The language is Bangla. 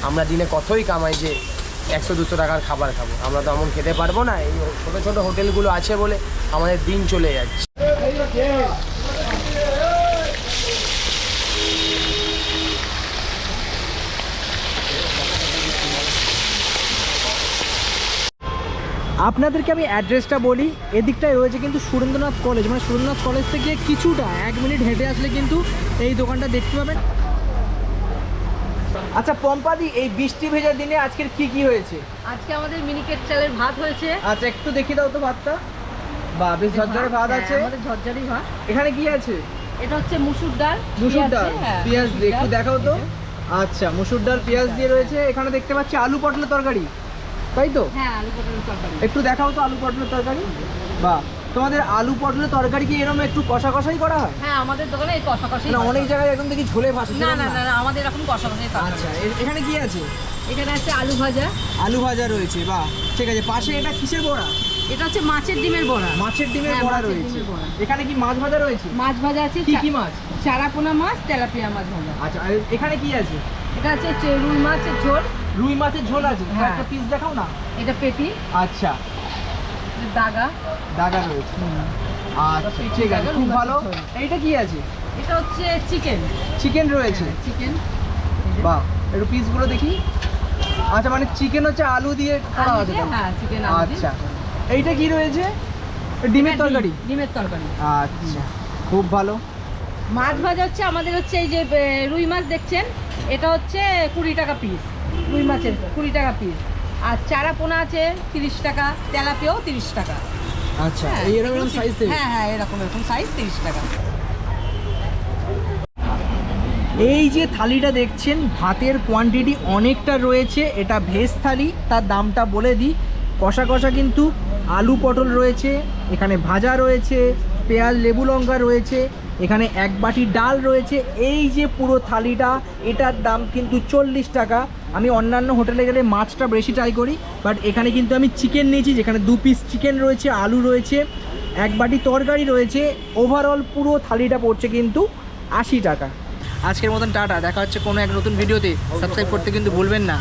আমরা দিনে কতই কামাই যে 100-200 টাকার খাবার খাবো, আমরা তো এমন খেতে পারবো না। এই ছোটো ছোটো হোটেলগুলো আছে বলে আমাদের দিন চলে যাচ্ছে। আপনাদেরকে আমি অ্যাড্রেসটা বলি। এদিকটায় রয়েছে কিন্তু সুরেন্দ্রনাথ কলেজ, মানে সুরেন্দ্রনাথ কলেজ থেকে কিছুটা 1 মিনিট হেঁটে আসলে কিন্তু এই দোকানটা দেখতে পাবেন। আচ্ছা পম্পাদি, এই বৃষ্টি ভেজা দিনে আজকের কি হয়েছে? আজকে আমাদের মিনিকেট চালের ভাত হয়েছে। আচ্ছা একটু দেখিয়ে দাও তো ভাতটা। বাহ, বেশ ঝরঝরে ভাত আছে। আমাদের ঝরঝরি ভাত। এখানে কি আছে? এটা হচ্ছে মুসুর ডাল, মুসুর ডাল, হ্যাঁ, পেঁয়াজ মুসুর দিয়ে একটু ডাল। দেখাও তো। আচ্ছা মুসুর ডাল পেঁয়াজ দিয়ে রয়েছে। এখানে দেখতে পাচ্ছি আলু পটলের তরকারি, তাই তো? হ্যাঁ, আলু পটলের তরকারি। একটু দেখাও তো আলু পটলের তরকারি। বাহ, তোমাদের আলু পটলের তরকারি কি এরকম একটু কষা কষাই করা হয়? হ্যাঁ, আমাদের দোকানে এই কষাকষি। না অনেক জায়গায় একদম দেখি ঝোলে ভাসে। না না না, আমাদের এরকম কষাকষি। আচ্ছা এখানে কি আছে? এখানে আছে আলু ভাজা। আলু ভাজা রয়েছে, বাহ ঠিক আছে। পাশে এটা কিসের বড়া? এটা হচ্ছে মাছের ডিমের বড়া। মাছের ডিমের হ্যাঁ, বড়া মাছের রয়েছে। ডিমের বড়া। এখানে কি মাছ ভাজা রয়েছে? মাছ ভাজা আছে। কি মাছ? চারাপোনা মাছ, তেলাপিয়া মাছ ভাজা। আচ্ছা আর এখানে কি আছে? এটা হচ্ছে রুই মাছের ঝোল। রুই মাছের ঝোল আছে। হ্যাঁ। একটা পিস দেখাও না। এটা পেটি। আচ্ছা দাগা। দাগা রয়েছে। আচ্ছা ঠিক আছে, খুব ভালো। এইটা কি আছে? এটা হচ্ছে চিকেন। চিকেন রয়েছে। চিকেন। বাহ, একটু পিসগুলো দেখি। আচ্ছা মানে চিকেন হচ্ছে আলু দিয়ে করা আছে তো? হ্যাঁ, চিকেন। আচ্ছা এইটা কি রয়েছে? ডিমের তরকারি। ডিমের তরকারি। আচ্ছা খুব ভালো। মাছ ভাজা হচ্ছে আমাদের হচ্ছে এই যে রুই মাছ দেখছেন, এটা হচ্ছে 20 টাকা পিস। রুই মাছের 20 টাকা পিস। আর চারা পোনা আছে 30 টাকা, তেলাপিয়াও 30 টাকা। আচ্ছা হ্যাঁ, এই এরকম সাইজ থেকে? হ্যাঁ হ্যাঁ, এরকম সাইজ 30 টাকা। এই যে থালিটা দেখছেন, ভাতের কোয়ান্টিটি অনেকটা রয়েছে। এটা ভেজ থালি। তার দামটা বলে দিই, কষা কষা কিন্তু আলু পটল রয়েছে, এখানে ভাজা রয়েছে, পেঁয়াজ লেবু লঙ্কা রয়েছে, এখানে 1 বাটি ডাল রয়েছে। এই যে পুরো থালিটা, এটার দাম কিন্তু 40 টাকা। আমি অন্যান্য হোটেলে গেলে মাছটা বেশি ট্রাই করি, বাট এখানে কিন্তু আমি চিকেন নিয়েছি, যেখানে 2 পিস চিকেন রয়েছে, আলু রয়েছে, 1 বাটি তরকারি রয়েছে। ওভারঅল পুরো থালিটা পড়ছে কিন্তু 80 টাকা। আজকের মতন টাটা, দেখা হচ্ছে কোনো এক নতুন ভিডিওতে। সাবস্ক্রাইব করতে কিন্তু ভুলবেন না।